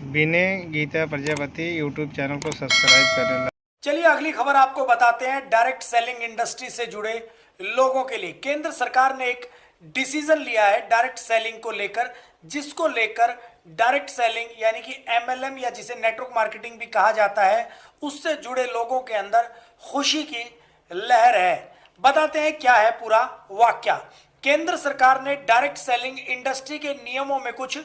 विनय Gita Prajapati YouTube channel को subscribe करें। चलिए अगली खबर आपको बताते हैं डायरेक्ट सेलिंग इंडस्ट्री से जुड़े लोगों के लिए। केंद्र सरकार ने एक डिसीजन लिया है डायरेक्ट सेलिंग को लेकर, जिसको लेकर डायरेक्ट सेलिंग यानी कि एमएलएम या जिसे नेटवर्क मार्केटिंग भी कहा जाता है, उससे जुड़े लोगों के अंदर खुशी की लहर है। बताते हैं क्या है पूरा वाक्या। केंद्र सरकार ने डायरेक्ट सेलिंग इंडस्ट्री के नियमों में कुछ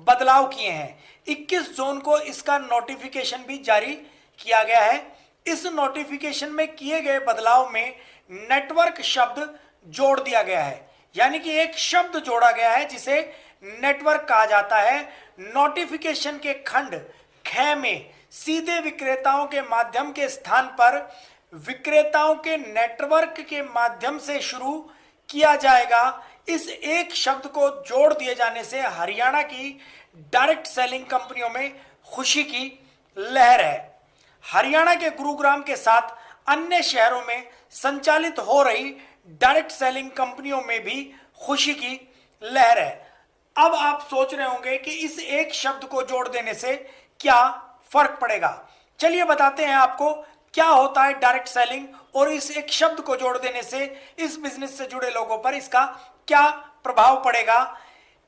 बदलाव किए हैं। 21 जून को इसका नोटिफिकेशन भी जारी किया गया है। इस नोटिफिकेशन में किए गए बदलाव में नेटवर्क शब्द जोड़ दिया गया है, यानी कि एक शब्द जोड़ा गया है जिसे नेटवर्क कहा जाता है। नोटिफिकेशन के खंड ख में सीधे विक्रेताओं के माध्यम के स्थान पर विक्रेताओं के नेटवर्क के माध्यम से शुरू किया जाएगा। इस एक शब्द को जोड़ दिए जाने से हरियाणा की डायरेक्ट सेलिंग कंपनियों में खुशी की लहर है। हरियाणा के गुरुग्राम के साथ अन्य शहरों में संचालित हो रही डायरेक्ट सेलिंग कंपनियों में भी खुशी की लहर है। अब आप सोच रहे होंगे कि इस एक शब्द को जोड़ देने से क्या फर्क पड़ेगा। चलिए बताते हैं आपको क्या होता है डायरेक्ट सेलिंग और इस एक शब्द को जोड़ देने से इस बिजनेस से जुड़े लोगों पर इसका क्या प्रभाव पड़ेगा।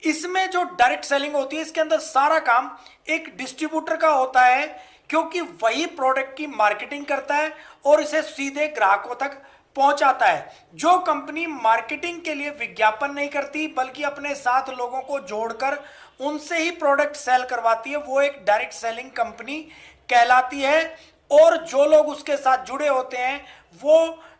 इसमें जो डायरेक्ट सेलिंग होती है, इसके अंदर सारा काम एक डिस्ट्रीब्यूटर का होता है, क्योंकि वही प्रोडक्ट की मार्केटिंग करता है और इसे सीधे ग्राहकों तक पहुंचाता है। जो कंपनी मार्केटिंग के लिए विज्ञापन नहीं करती बल्कि अपने साथ लोगों को जोड़कर उनसे ही प्रोडक्ट सेल करवाती है, वो एक डायरेक्ट सेलिंग कंपनी कहलाती है। और जो लोग उसके साथ जुड़े होते हैं वो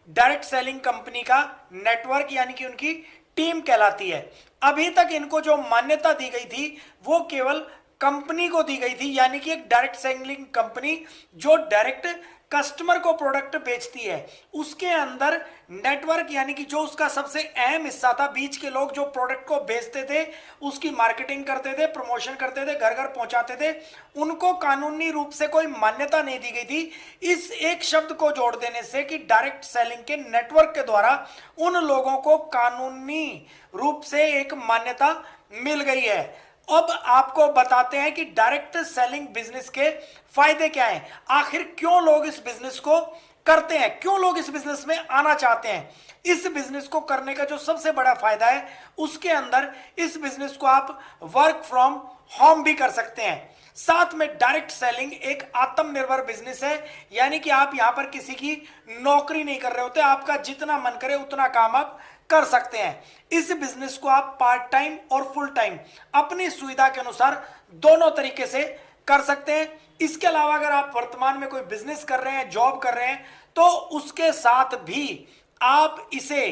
डायरेक्ट सेलिंग कंपनी का नेटवर्क यानी कि उनकी टीम कहलाती है। अभी तक इनको जो मान्यता दी गई थी वो केवल कंपनी को दी गई थी, यानी कि एक डायरेक्ट सेलिंग कंपनी जो डायरेक्ट कस्टमर को प्रोडक्ट बेचती है उसके अंदर नेटवर्क यानी कि जो उसका सबसे अहम हिस्सा था, बीच के लोग जो प्रोडक्ट को बेचते थे, उसकी मार्केटिंग करते थे, प्रमोशन करते थे, घर घर पहुंचाते थे, उनको कानूनी रूप से कोई मान्यता नहीं दी गई थी। इस एक शब्द को जोड़ देने से कि डायरेक्ट सेलिंग के नेटवर्क के द्वारा उन लोगों को कानूनी रूप से एक मान्यता मिल गई है। अब आपको बताते हैं कि डायरेक्ट सेलिंग बिजनेस के फायदे क्या हैं, आखिर क्यों लोग इस बिजनेस को करते हैं, क्यों लोग इस बिजनेस में आना चाहते हैं। इस बिजनेस को करने का जो सबसे बड़ा फायदा है उसके अंदर इस बिजनेस को आप वर्क फ्रॉम होम भी कर सकते हैं। साथ में डायरेक्ट सेलिंग एक आत्मनिर्भर बिजनेस है, यानी कि आप यहां पर किसी की नौकरी नहीं कर रहे होते, आपका जितना मन करे उतना काम आप कर सकते हैं। इस बिजनेस को आप पार्ट टाइम और फुल टाइम अपनी सुविधा के अनुसार दोनों तरीके से कर सकते हैं। इसके अलावा अगर आप वर्तमान में कोई बिजनेस कर रहे हैं, जॉब कर रहे हैं, तो उसके साथ भी आप इसे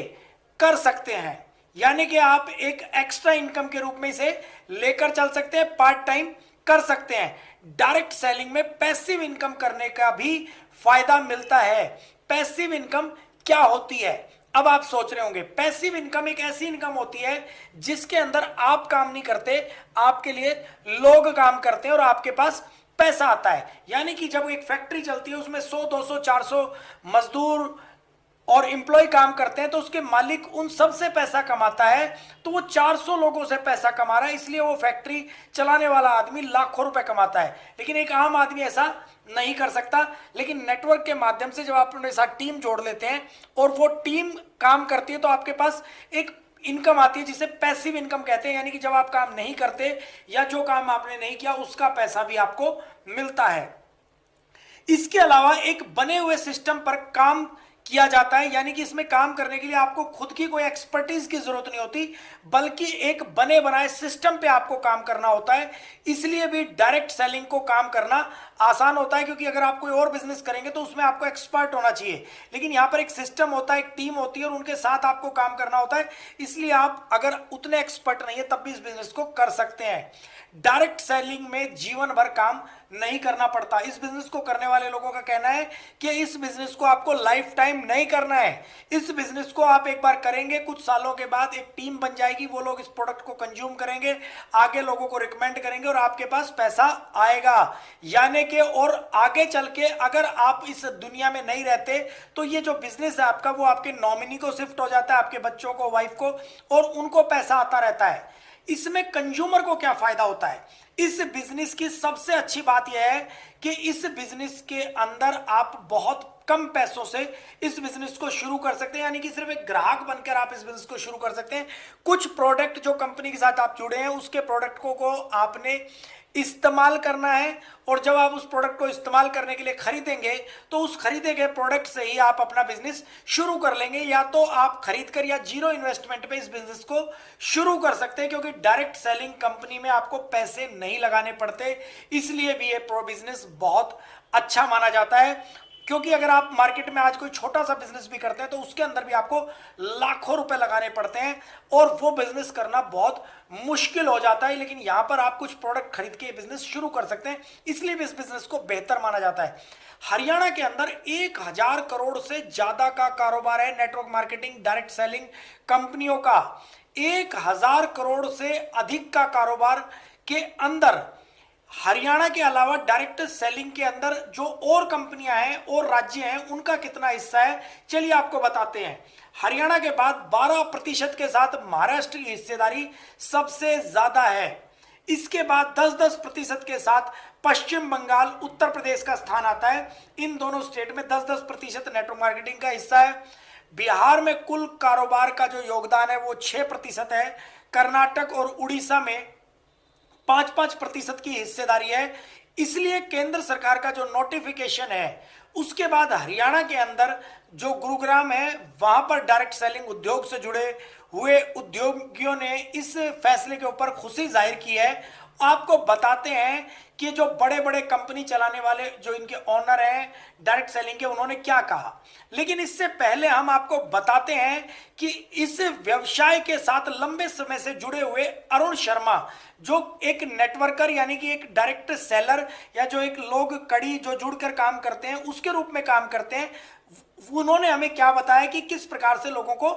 कर सकते हैं, यानी कि आप एक एक्स्ट्रा इनकम के रूप में इसे लेकर चल सकते हैं, पार्ट टाइम कर सकते हैं। डायरेक्ट सेलिंग में पैसिव इनकम करने का भी फायदा मिलता है। पैसिव इनकम क्या होती है, अब आप सोच रहे होंगे। पैसिव इनकम एक ऐसी इनकम होती है जिसके अंदर आप काम नहीं करते, आपके लिए लोग काम करते हैं और आपके पास पैसा आता है। यानी कि जब एक फैक्ट्री चलती है उसमें 100, 200, 400 मजदूर और एम्प्लॉय काम करते हैं, तो उसके मालिक उन सब से पैसा कमाता है, तो वो 400 लोगों से पैसा कमा रहा है, इसलिए वो फैक्ट्री चलाने वाला आदमी लाखों रुपए कमाता है। लेकिन एक आम आदमी ऐसा नहीं कर सकता। लेकिन नेटवर्क के माध्यम से जब आप अपने साथ टीम जोड़ लेते हैं और वो टीम काम करती है तो आपके पास एक इनकम आती है जिसे पैसिव इनकम कहते हैं, यानी कि जब आप काम नहीं करते या जो काम आपने नहीं किया उसका पैसा भी आपको मिलता है। इसके अलावा एक बने हुए सिस्टम पर काम किया जाता है, यानी कि इसमें काम करने के लिए आपको खुद की कोई एक्सपर्टीज की जरूरत नहीं होती, बल्कि एक बने बनाए सिस्टम पे आपको काम करना होता है। इसलिए भी डायरेक्ट सेलिंग को काम करना आसान होता है, क्योंकि अगर आप कोई और बिजनेस करेंगे तो उसमें आपको एक्सपर्ट होना चाहिए, लेकिन यहां पर एक सिस्टम होता है, एक टीम होती है और उनके साथ आपको काम करना होता है। इसलिए आप अगर उतने एक्सपर्ट नहीं है तब भी इस बिजनेस को कर सकते हैं। डायरेक्ट सेलिंग में जीवन भर काम नहीं करना पड़ता। इस बिजनेस को करने वाले लोगों का कहना है कि इस बिजनेस को आपको लाइफ टाइम नहीं करना है। इस बिजनेस को आप एक बार करेंगे, कुछ सालों के बाद एक टीम बन जाएगी, वो लोग इस प्रोडक्ट को कंज्यूम करेंगे, आगे लोगों को रिकमेंड करेंगे और आपके पास पैसा आएगा। यानी कि और आगे चल के अगर आप इस दुनिया में नहीं रहते तो ये जो बिजनेस है आपका वो आपके नॉमिनी को शिफ्ट हो जाता है, आपके बच्चों को, वाइफ को, और उनको पैसा आता रहता है। इसमें कंज्यूमर को क्या फायदा होता है, इस बिजनेस की सबसे अच्छी बात यह है कि इस बिजनेस के अंदर आप बहुत कम पैसों से इस बिजनेस को शुरू कर सकते हैं, यानी कि सिर्फ एक ग्राहक बनकर आप इस बिजनेस को शुरू कर सकते हैं। कुछ प्रोडक्ट जो कंपनी के साथ आप जुड़े हैं उसके प्रोडक्ट को आपने इस्तेमाल करना है, और जब आप उस प्रोडक्ट को इस्तेमाल करने के लिए खरीदेंगे तो उस खरीदे गए प्रोडक्ट से ही आप अपना बिजनेस शुरू कर लेंगे। या तो आप खरीद कर या जीरो इन्वेस्टमेंट पे इस बिजनेस को शुरू कर सकते हैं, क्योंकि डायरेक्ट सेलिंग कंपनी में आपको पैसे नहीं लगाने पड़ते, इसलिए भी ये प्रो बिजनेस बहुत अच्छा माना जाता है। क्योंकि अगर आप मार्केट में आज कोई छोटा सा बिजनेस भी करते हैं तो उसके अंदर भी आपको लाखों रुपए लगाने पड़ते हैं और वो बिजनेस करना बहुत मुश्किल हो जाता है। लेकिन यहां पर आप कुछ प्रोडक्ट खरीद के बिजनेस शुरू कर सकते हैं, इसलिए भी इस बिजनेस को बेहतर माना जाता है। हरियाणा के अंदर 1000 करोड़ से ज्यादा का कारोबार है नेटवर्क मार्केटिंग डायरेक्ट सेलिंग कंपनियों का। 1000 करोड़ से अधिक का कारोबार के अंदर हरियाणा के अलावा डायरेक्ट सेलिंग के अंदर जो और कंपनियां हैं और राज्य हैं उनका कितना हिस्सा है, चलिए आपको बताते हैं। हरियाणा के बाद 12% के साथ महाराष्ट्र की हिस्सेदारी सबसे ज्यादा है। इसके बाद 10-10% के साथ पश्चिम बंगाल उत्तर प्रदेश का स्थान आता है। इन दोनों स्टेट में 10-10% नेटवर्क मार्केटिंग का हिस्सा है। बिहार में कुल कारोबार का जो योगदान है वो 6% है। कर्नाटक और उड़ीसा में 5-5% की हिस्सेदारी है। इसलिए केंद्र सरकार का जो नोटिफिकेशन है उसके बाद हरियाणा के अंदर जो गुरुग्राम है वहां पर डायरेक्ट सेलिंग उद्योग से जुड़े हुए उद्योगियों ने इस फैसले के ऊपर खुशी जाहिर की है। आपको बताते हैं कि जो बड़े बड़े कंपनी चलाने वाले जो इनके ओनर हैं डायरेक्ट सेलिंग के, उन्होंने क्या कहा। लेकिन इससे पहले हम आपको बताते हैं कि इस व्यवसाय के साथ लंबे समय से जुड़े हुए अरुण शर्मा, जो एक नेटवर्कर यानी कि एक डायरेक्ट सेलर या जो एक लोग कड़ी जो जुड़कर काम करते हैं उसके रूप में काम करते हैं, उन्होंने हमें क्या बताया कि किस प्रकार से लोगों को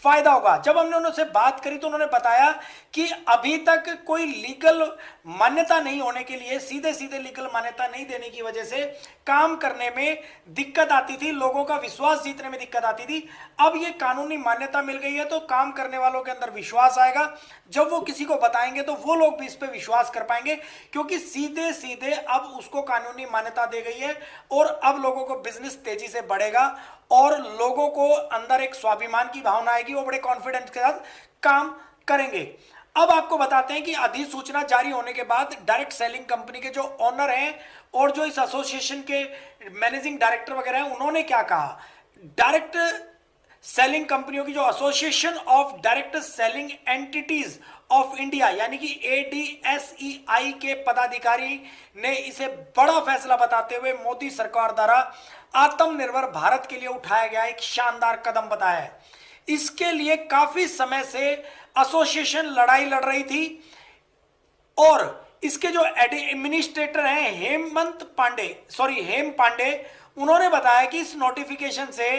फायदा होगा। जब हमने उनसे बात करी तो उन्होंने बताया कि अभी तक कोई लीगल मान्यता नहीं होने के लिए, सीधे सीधे लीगल मान्यता नहीं देने की वजह से काम करने में दिक्कत आती थी, लोगों का विश्वास जीतने में दिक्कत आती थी। अब ये कानूनी मान्यता मिल गई है तो काम करने वालों के अंदर विश्वास आएगा। जब वो किसी को बताएंगे तो वो लोग भी इस पर विश्वास कर पाएंगे, क्योंकि सीधे सीधे अब उसको कानूनी मान्यता दे गई है और अब लोगों को बिजनेस तेजी से बढ़ेगा और लोगों को अंदर एक स्वाभिमान की भावना आएगी, वो बड़े कॉन्फिडेंस के साथ काम करेंगे। अब आपको बताते हैं कि अधिसूचना जारी होने के बाद डायरेक्ट सेलिंग कंपनी के जो ओनर हैं और जो इस एसोसिएशन के मैनेजिंग डायरेक्टर वगैरह हैं उन्होंने क्या कहा। डायरेक्ट सेलिंग कंपनियों की जो association of direct selling entities of India यानी कि ADSEI के पदाधिकारी ने इसे बड़ा फैसला बताते हुए मोदी सरकार द्वारा आत्मनिर्भर भारत के लिए उठाया गया एक शानदार कदम बताया है। इसके लिए काफी समय से एसोसिएशन लड़ाई लड़ रही थी और इसके जो एडमिनिस्ट्रेटर हैं हेम पांडे, उन्होंने बताया कि इस नोटिफिकेशन से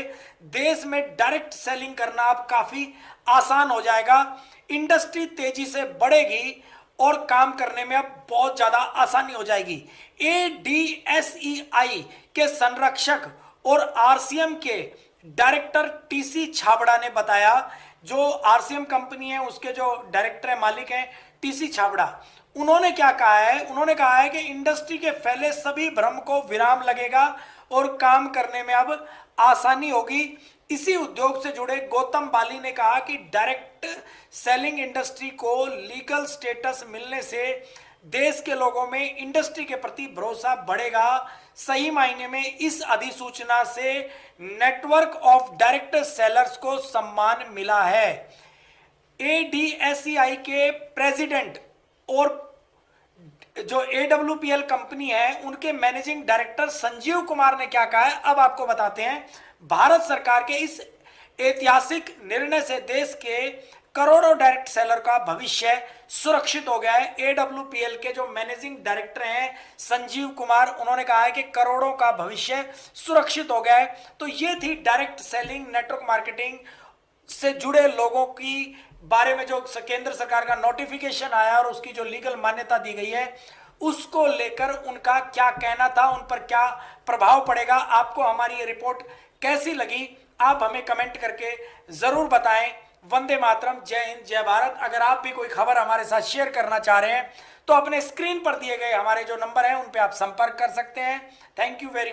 देश में डायरेक्ट सेलिंग करना अब काफी आसान हो जाएगा, इंडस्ट्री तेजी से बढ़ेगी और काम करने में अब बहुत ज्यादा आसानी हो जाएगी। ADSEI के संरक्षक और RCM के डायरेक्टर TC छाबड़ा ने बताया, जो RCM कंपनी है उसके जो डायरेक्टर है मालिक हैं TC छाबड़ा, उन्होंने क्या कहा है, उन्होंने कहा है कि इंडस्ट्री के फैले सभी भ्रम को विराम लगेगा और काम करने में अब आसानी होगी। इसी उद्योग से जुड़े गौतम बाली ने कहा कि डायरेक्ट सेलिंग इंडस्ट्री को लीगल स्टेटस मिलने से देश के लोगों में इंडस्ट्री के प्रति भरोसा बढ़ेगा। सही मायने में इस अधिसूचना से नेटवर्क ऑफ डायरेक्ट सेलर्स को सम्मान मिला है। ADSEI के प्रेसिडेंट और जो AWPL कंपनी है उनके मैनेजिंग डायरेक्टर संजीव कुमार ने क्या कहा है, अब आपको बताते हैं। भारत सरकार के इस ऐतिहासिक निर्णय से देश के करोड़ों डायरेक्ट सेलर का भविष्य सुरक्षित हो गया है। AWPL के जो मैनेजिंग डायरेक्टर हैं संजीव कुमार, उन्होंने कहा है कि करोड़ों का भविष्य सुरक्षित हो गया है। तो ये थी डायरेक्ट सेलिंग नेटवर्क मार्केटिंग से जुड़े लोगों की बारे में जो केंद्र सरकार का नोटिफिकेशन आया और उसकी जो लीगल मान्यता दी गई है उसको लेकर उनका क्या कहना था, उन पर क्या प्रभाव पड़ेगा। आपको हमारी ये रिपोर्ट कैसी लगी आप हमें कमेंट करके जरूर बताएं। वंदे मातरम, जय हिंद, जय भारत। अगर आप भी कोई खबर हमारे साथ शेयर करना चाह रहे हैं तो अपने स्क्रीन पर दिए गए हमारे जो नंबर हैं उन पे आप संपर्क कर सकते हैं। Thank you very